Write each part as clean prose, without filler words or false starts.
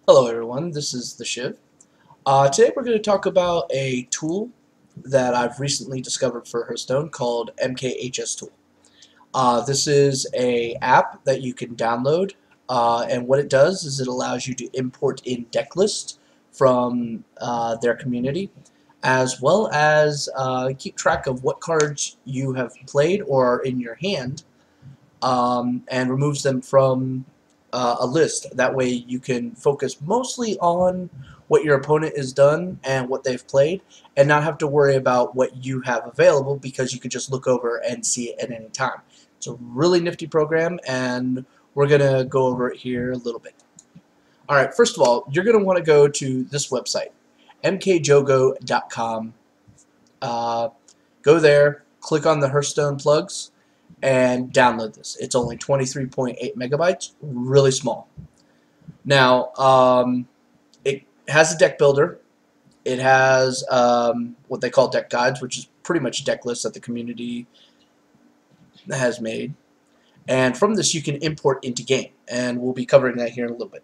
Hello everyone, this is the Shiv. Today we're going to talk about a tool that I've recently discovered for Hearthstone called MKHS tool. This is a app that you can download, and what it does is it allows you to import in deck list from their community, as well as keep track of what cards you have played or are in your hand, and removes them from a list. That way you can focus mostly on what your opponent has done and what they've played, and not have to worry about what you have available because you can just look over and see it at any time. It's a really nifty program, and we're going to go over it here a little bit. Alright, first of all, you're going to want to go to this website, mkjogo.com. Go there, click on the Hearthstone plugs, and download this. It's only 23.8 megabytes, really small. Now, it has a deck builder. It has what they call deck guides, which is pretty much deck lists that the community has made. And from this, you can import into game, and we'll be covering that here in a little bit.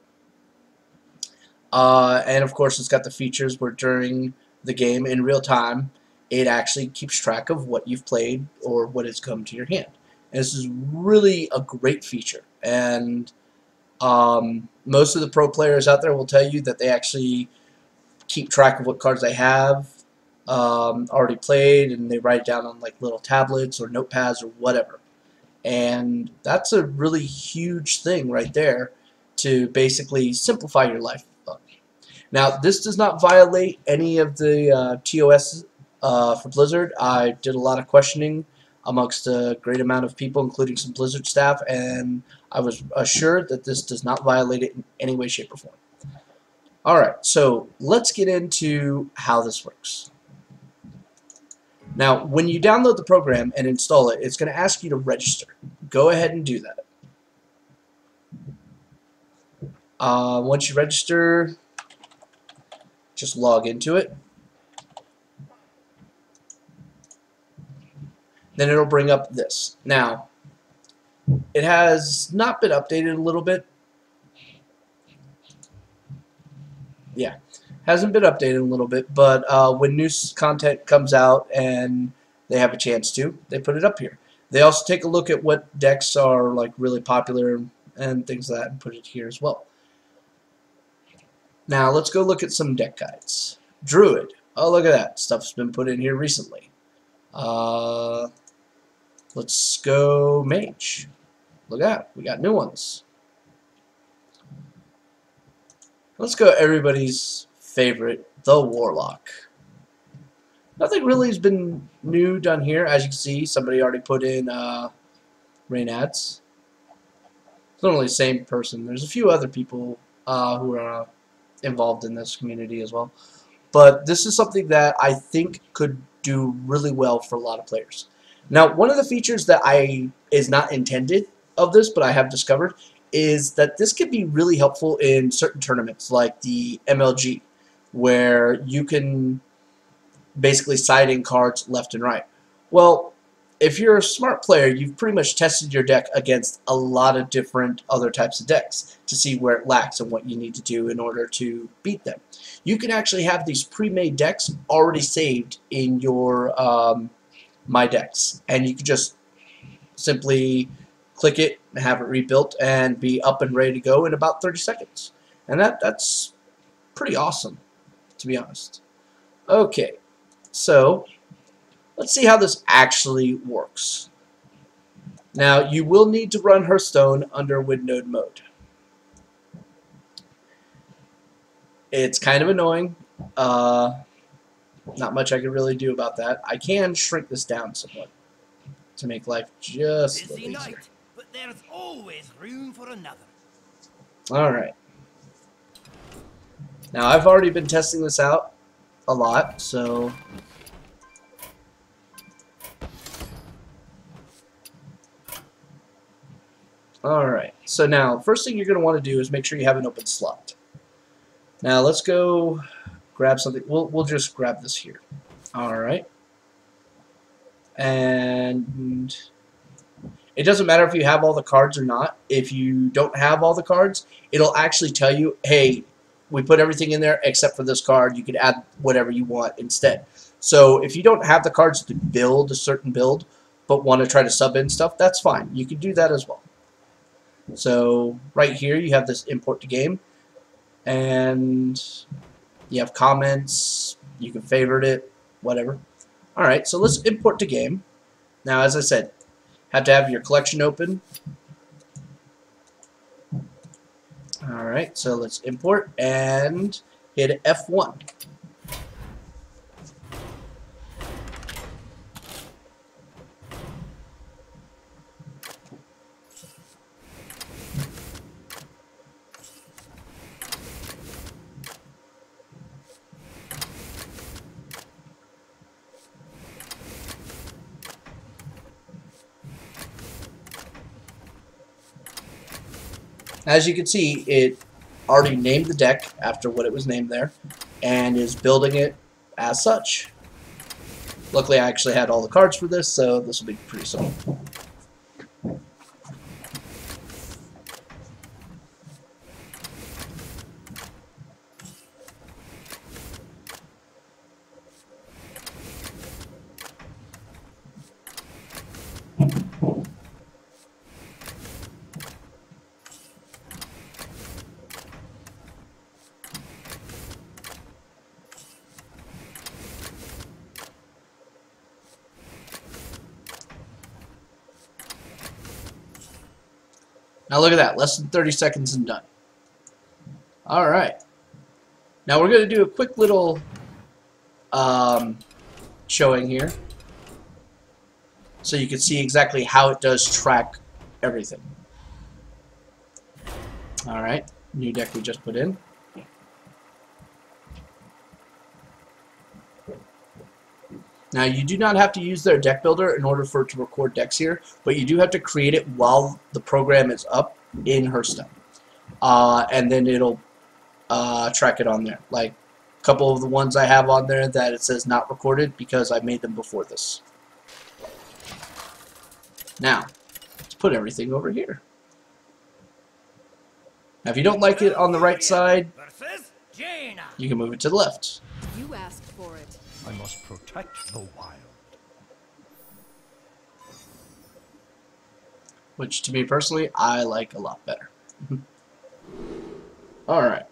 And of course, it's got the features where during the game, in real time, it actually keeps track of what you've played or what has come to your hand. And this is really a great feature. And most of the pro players out there will tell you that they actually keep track of what cards they have already played, and they write it down on like little tablets or notepads or whatever. And that's a really huge thing right there to basically simplify your life. Now, this does not violate any of the TOS for Blizzard. I did a lot of questioning amongst a great amount of people, including some Blizzard staff, and I was assured that this does not violate it in any way, shape, or form. Alright, so let's get into how this works. Now, when you download the program and install it, it's going to ask you to register. Go ahead and do that. Once you register, just log into it. Then it'll bring up this. Now, it has not been updated a little bit. Yeah, hasn't been updated a little bit, but when new content comes out and they have a chance to, they put it up here. They also take a look at what decks are like really popular and things like that and put it here as well. Now let's go look at some deck guides. Druid. Oh, look at that. Stuff's been put in here recently. Let's go Mage. Look at that. We got new ones. Let's go everybody's favorite, the Warlock. Nothing really has been new done here. As you can see, somebody already put in rain ads. It's not only the same person. There's a few other people who are involved in this community as well. But this is something that I think could do really well for a lot of players. Now, one of the features that is not intended of this, but I have discovered, is that this could be really helpful in certain tournaments like the MLG, where you can basically side in cards left and right. Well, if you're a smart player, you've pretty much tested your deck against a lot of different other types of decks to see where it lacks and what you need to do in order to beat them. You can actually have these pre-made decks already saved in your My Decks, and you can just simply click it and have it rebuilt and be up and ready to go in about 30 seconds. And that's pretty awesome, to be honest. Okay, so let's see how this actually works. Now, you will need to run Hearthstone under windowed mode. It's kind of annoying. Not much I can really do about that. I can shrink this down somewhat to make life just a little easier. But there's always room for another. Alright. Now, I've already been testing this out a lot, so alright. So now, first thing you're going to want to do is make sure you have an open slot. Now, let's go grab something. We'll just grab this here. Alright. And it doesn't matter if you have all the cards or not. If you don't have all the cards, it'll actually tell you, hey, we put everything in there except for this card. You could add whatever you want instead. So if you don't have the cards to build a certain build, but want to try to sub in stuff, that's fine. You can do that as well. So right here you have this import to game, and you have comments. You can favorite it, whatever. All right, so let's import to game. Now, as I said, have to have your collection open. All right, so let's import and hit F1. As you can see, it already named the deck after what it was named there, and is building it as such. Luckily, I actually had all the cards for this, so this will be pretty simple. Now look at that, less than 30 seconds and done. Alright. Now we're going to do a quick little showing here, so you can see exactly how it does track everything. Alright, new deck we just put in. Now you do not have to use their deck builder in order for it to record decks here, but you do have to create it while the program is up in Hearthstone. And then it'll track it on there. Like a couple of the ones I have on there that it says not recorded because I made them before this. Now, let's put everything over here. Now if you don't like it on the right side, you can move it to the left. You asked for it. I must protect the wild. Which, to me personally, I like a lot better. Alright.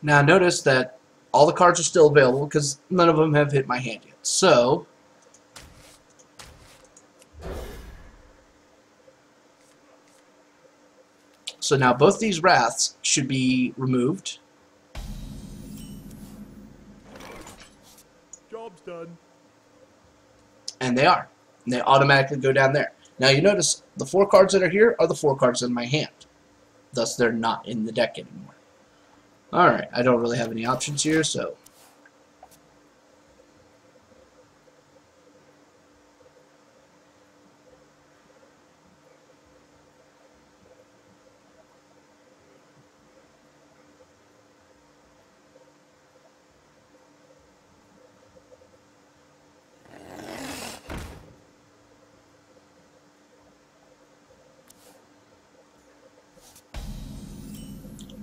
Now notice that all the cards are still available because none of them have hit my hand yet. So, now both these Wraths should be removed. Job's done. And they are. And they automatically go down there. Now you notice the 4 cards that are here are the 4 cards in my hand. Thus they're not in the deck anymore. Alright, I don't really have any options here, so...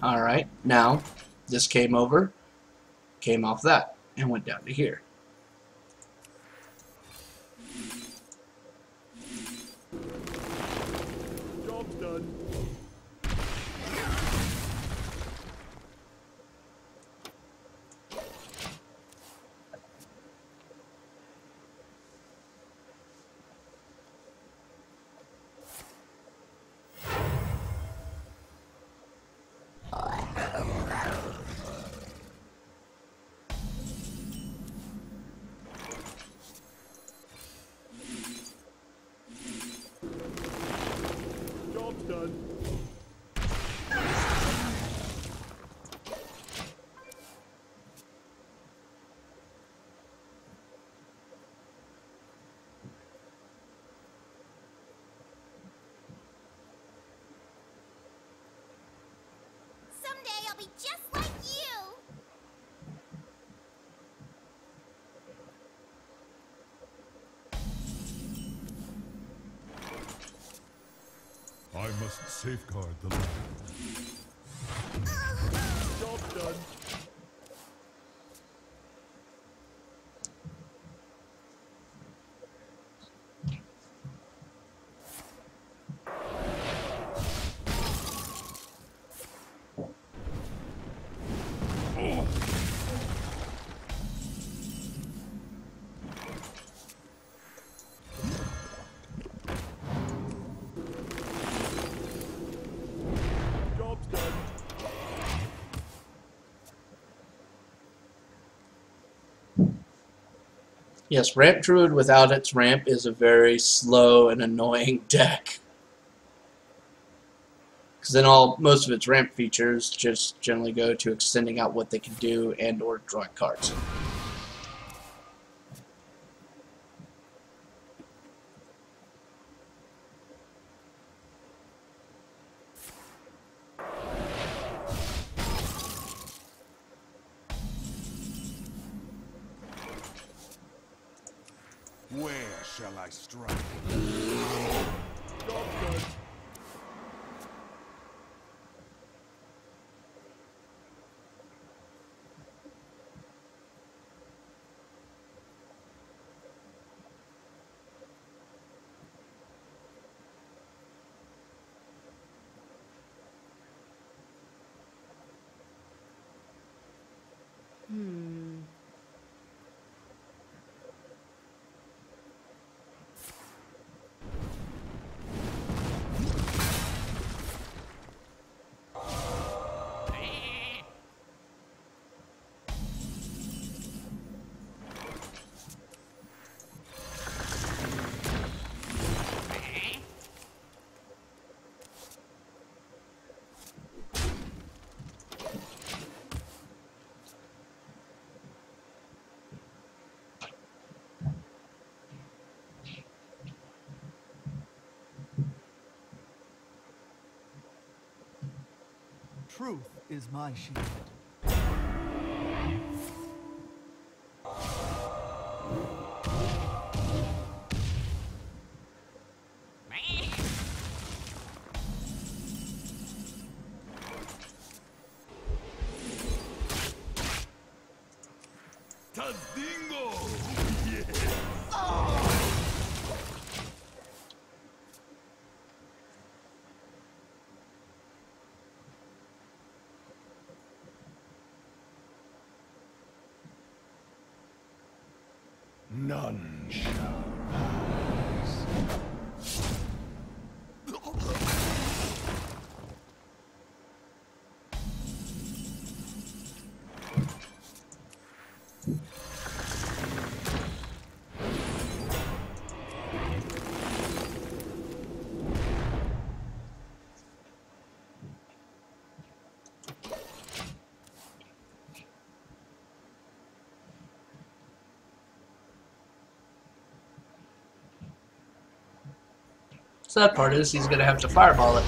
Alright, now this came over, came off that, and went down to here. Job's done. Job's done. Someday I'll be just like you. I must safeguard the land. Job done. Job's done. Yes, Ramp Druid without its ramp is a very slow and annoying deck. Because then most of its ramp features just generally go to extending out what they can do and or drawing cards. Where shall I strike? Job done. Truth is my shield. Tazdingo! None shall rise. Sad part is he's going to have to fireball it.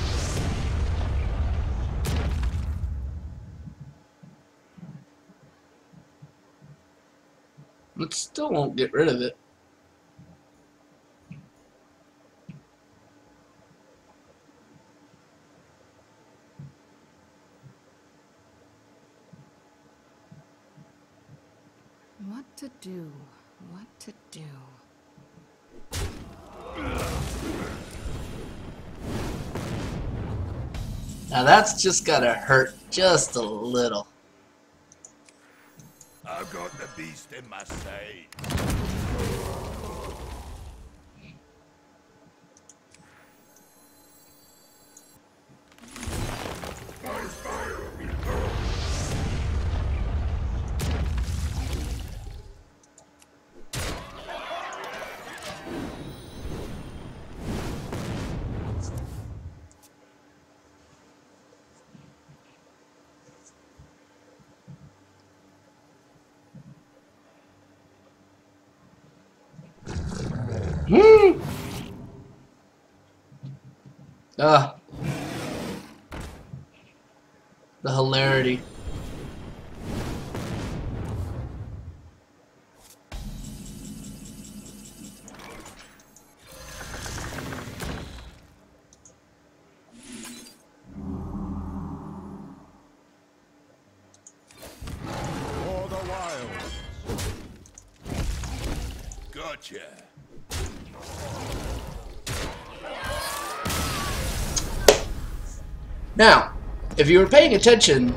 It still won't get rid of it. What to do? What to do? Now that's just gotta hurt just a little. I've got the beast in my sight. Ah. The hilarity. Gotcha. Now, if you were paying attention,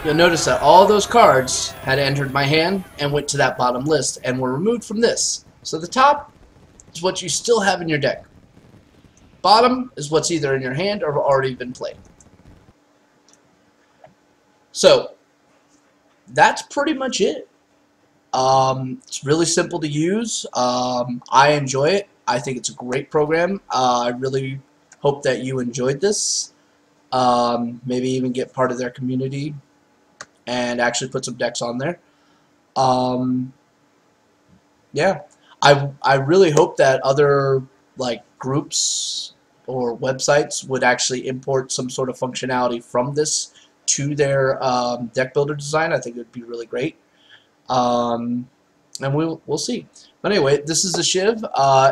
you'll notice that all those cards had entered my hand and went to that bottom list and were removed from this. So the top is what you still have in your deck. Bottom is what's either in your hand or already been played. So that's pretty much it. It's really simple to use. I enjoy it. I think it's a great program. I really hope that you enjoyed this. Maybe even get part of their community and actually put some decks on there. Yeah, I really hope that other like groups or websites would actually import some sort of functionality from this to their deck builder design. I think it would be really great. And we'll see. But anyway, this is the Shiv.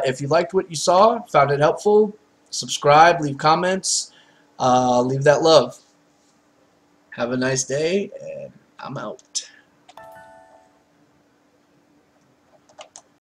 If you liked what you saw, found it helpful, subscribe, leave comments, leave that love. Have a nice day, and I'm out.